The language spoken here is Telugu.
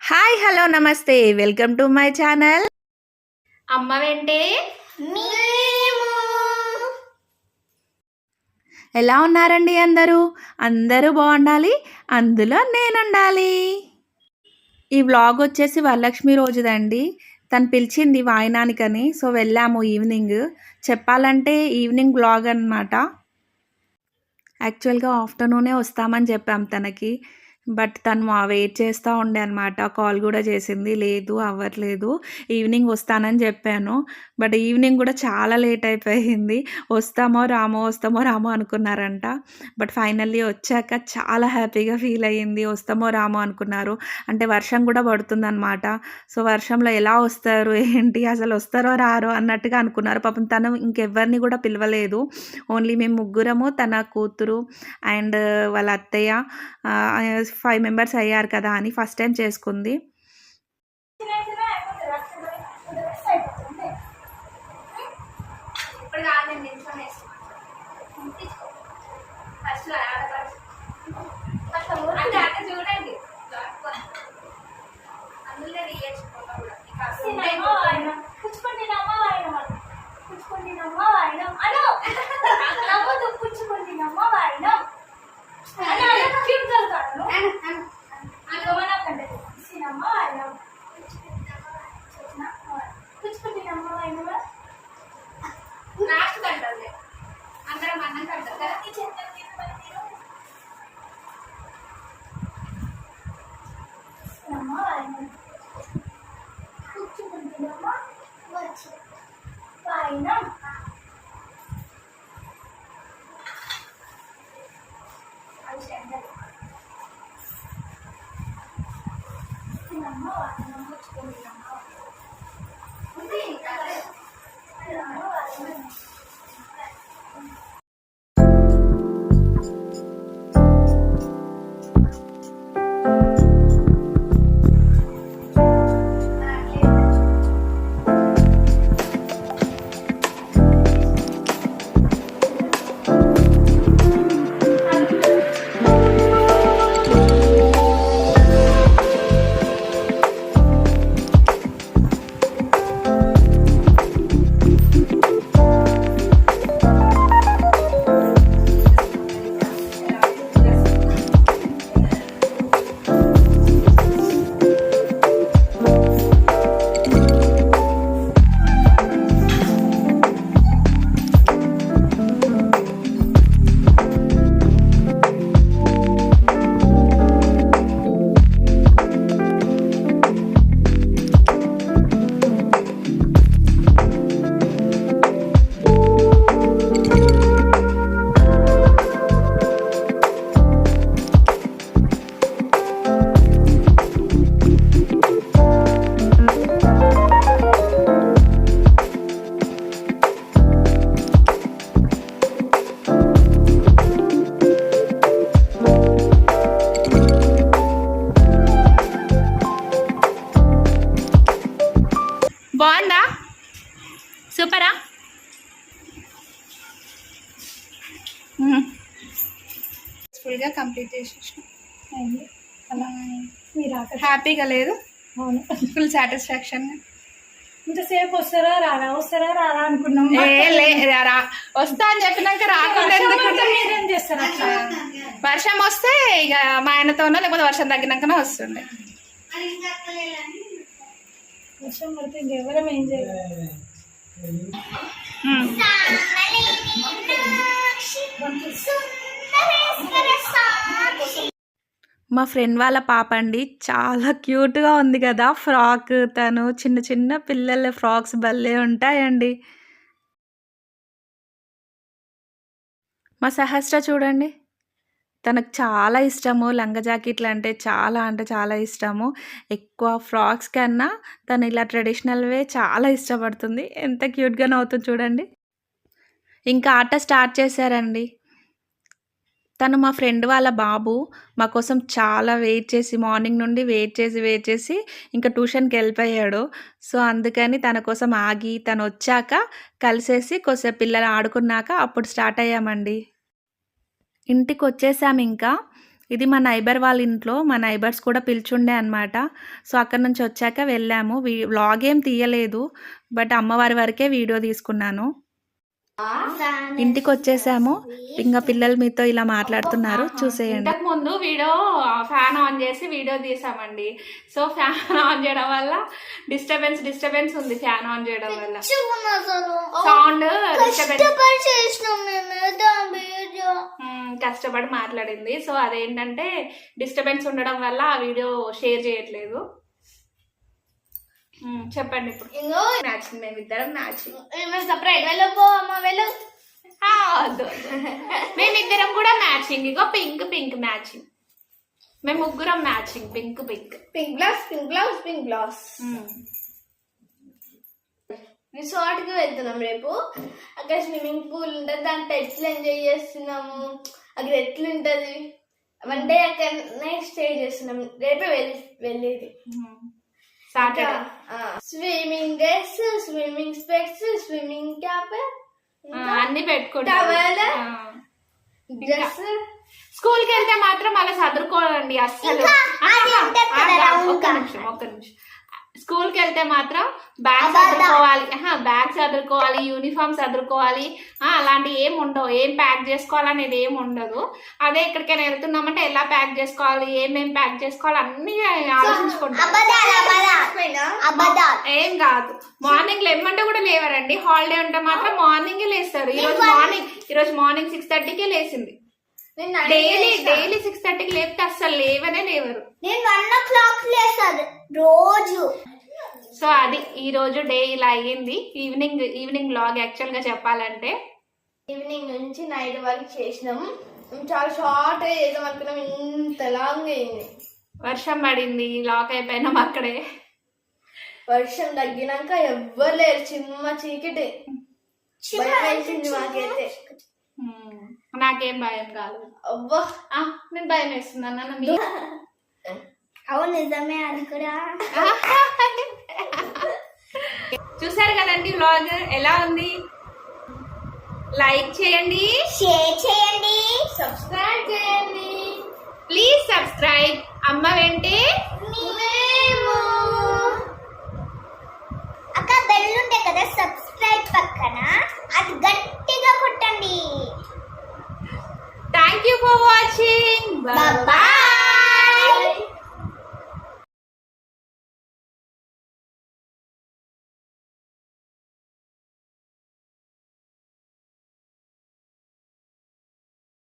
హాయ్ హలో నమస్తే వెల్కమ్ టు మై ఛానల్ అమ్మ వెంటే మేము. ఎలా ఉన్నారండి అందరూ అందరూ బాగుండాలి, అందులో నేనుండాలి. ఈ వ్లాగ్ వచ్చేసి వరలక్ష్మి రోజుదండి. తను పిలిచింది వాయినానికని, సో వెళ్ళాము ఈవినింగ్. చెప్పాలంటే ఈవినింగ్ వ్లాగ్ అనమాట. యాక్చువల్గా ఆఫ్టర్నూనే వస్తామని చెప్పాం తనకి, బట్ తను వెయిట్ చేస్తూ ఉండే అనమాట. కాల్ కూడా చేసింది, లేదు అవ్వట్లేదు ఈవినింగ్ వస్తానని చెప్పాను. బట్ ఈవినింగ్ కూడా చాలా లేట్ అయిపోయింది. వస్తామో రామో అనుకున్నారంట. బట్ ఫైనల్లీ వచ్చాక చాలా హ్యాపీగా ఫీల్ అయ్యింది. వస్తామో రామో అనుకున్నారు, అంటే వర్షం కూడా పడుతుందన్నమాట. సో వర్షంలో ఎలా వస్తారు ఏంటి, అసలు వస్తారో రారో అన్నట్టుగా అనుకున్నారు. పాపం తను ఇంకెవ్వరిని కూడా పిలవలేదు. ఓన్లీ మేము ముగ్గురము, తన కూతురు అండ్ వాళ్ళ అత్తయ్య, 5 మెంబర్స్ అయ్యారు కదా అని ఫస్ట్ టైం చేసుకుంది. బాగుందా? సూపరా? ఫుల్గా కంప్లీట్ చేసేసాం. హ్యాపీగా లేదు? అవును, ఫుల్ సాటిస్ఫాక్షన్. ఇంతసేపు వస్తారా రారా అనుకున్నాం. వస్తా అని చెప్పినాక రాకుండా మీరేం చేస్తారు అట్లా? వర్షం వస్తే ఇక మా ఆయనతోనో లేకపోతే వర్షం తగ్గినాకనే వస్తుండే. వర్షం పడితే ఇంకెవరం ఏం చేయాలి? మా ఫ్రెండ్ వాళ్ళ పాప అండి, చాలా క్యూట్గా ఉంది కదా ఫ్రాక్. తను చిన్న చిన్న పిల్లల ఫ్రాక్స్ భలే ఉంటాయండి. మా సహస్ర చూడండి, తనకు చాలా ఇష్టము లంగా జాకెట్లు అంటే చాలా ఇష్టము. ఎక్కువ ఫ్రాక్స్ కన్నా తను ఇలా ట్రెడిషనల్వే చాలా ఇష్టపడుతుంది. ఎంత క్యూట్గా నవ్వుతుంది చూడండి. ఇంకా ఆట స్టార్ట్ చేశారండి. తను మా ఫ్రెండ్ వాళ్ళ బాబు మా కోసం చాలా వెయిట్ చేసి, మార్నింగ్ నుండి వెయిట్ చేసి ఇంకా ట్యూషన్కి వెళ్ళిపోయాడు. సో అందుకని తన కోసం ఆగి, తను వచ్చాక కలిసేసి కొద్దిసేపు పిల్లలు ఆడుకున్నాక అప్పుడు స్టార్ట్ అయ్యామండి. ఇంటికి వచ్చేసాము. ఇంకా ఇది మా నైబర్ వాళ్ళ ఇంట్లో. మా నైబర్స్ కూడా పిలిచుండే అనమాట. సో, అక్కడి నుంచి వచ్చాక వెళ్ళాము. వ్లాగ్ ఏం తీయలేదు. బట్ అమ్మవారి వరకే వీడియో తీసుకున్నాను. ఇంటికొచ్చేసాము. ఇంక పిల్లలు మీతో ఇలా మాట్లాడుతున్నారు. చూసేయండి. ఇంతకు ముందు ఫ్యాన్ ఆన్ చేసి వీడియో తీసామండి. సో ఫ్యాన్ ఆన్ చేయడం వల్ల డిస్టర్బెన్స్ ఉంది. ఫ్యాన్ ఆన్ చేయడం వల్ల సౌండ్ కష్టపడి మాట్లాడింది. సో అదేంటంటే డిస్టర్బెన్స్ ఉండడం వల్ల ఆ వీడియో షేర్ చేయట్లేదు. చెప్పండి ఇప్పుడు. మ్యాచింగ్ మేమిద్దరం మ్యాచింగ్ సపరేట్ వెళ్ళిపో అమ్మ వెళ్ళు. మేమిద్దరం కూడా మ్యాచింగ్. ఇగో పింక్ పింక్ మ్యాచింగ్. మేము ముగ్గురం matching pink pink. Pink blouse. Resort కి వెళ్తున్నాం రేపు. అక్కడ స్విమ్మింగ్ పూల్ ఉంటుంది. దాంట్లో ఎట్లా ఎంజాయ్ చేస్తున్నాము, అక్కడ ఎట్లుంటది, 1 డే అక్కడనే స్టే చేస్తున్నాం. రేపే వెళ్ళేది. Saturday swimming dress, swimming specs, swimming cap అన్ని పెట్టుకుంటాం. డ్రెస్. స్కూల్ కి వెళ్తే మాత్రం అలా చదువుకోవాలండి అస్సలు. ఒక్క నిమిషం. స్కూల్ కి వెళ్తే మాత్రం బ్యాగ్ చదువుకోవాలి, యూనిఫామ్ చదువుకోవాలి, అలాంటి ఏం ఉండవు. ఏం ప్యాక్ చేసుకోవాలనేది ఏం ఉండదు. అదే ఎక్కడికైనా వెళ్తున్నామంటే ఎలా ప్యాక్ చేసుకోవాలి, ఏమేం ప్యాక్ చేసుకోవాలి అన్ని ఆలోచించుకుంటాం. ఏం కాదు. మార్నింగ్ లేమంటే కూడా లేవరండి. హాలిడే ఉంటే మాత్రం మార్నింగే లేస్తారు. ఈరోజు మార్నింగ్ 6:30కే లేచింది. డైలీ 6:30కి లేపితే అస్సలు లేవనే లేవరు. నేను 1 o'clock లేస్తాను రోజు. సో అది ఈ రోజు డే ఇలా అయ్యింది. ఈవినింగ్ వ్లాగ్ యాక్చువల్ గా చెప్పాలంటే ఈవినింగ్ నుంచి నైట్ వరకు చేసినాము. చాలా షార్ట్ గా చేద్దాం అనుకున్నాం. ఇంత లాంగ్ అయింది. వర్షం పడింది. లాక్ అయిపోయినాం అక్కడే. వర్షం తగ్గినాక ఎవ్వరు లేరు. చిమ్మ చీకటి. భయం మాకైతే. నాకేం భయం కాదు. అవ్వా నేను భయం వేస్తున్నాను. అవును నిజమే. అది కూడా చూసారు కదండి వ్లాగ్ ఎలా ఉంది. లైక్ చేయండి, షేర్ చేయండి, సబ్స్క్రైబ్ చేయండి. Please subscribe. అమ్మ వెంటే మేము. అక్క బెల్ ఉంటే కదా సబ్స్క్రైబ్ పక్కన, అది గట్టిగా కొట్టండి. Thank you for watching. Bye.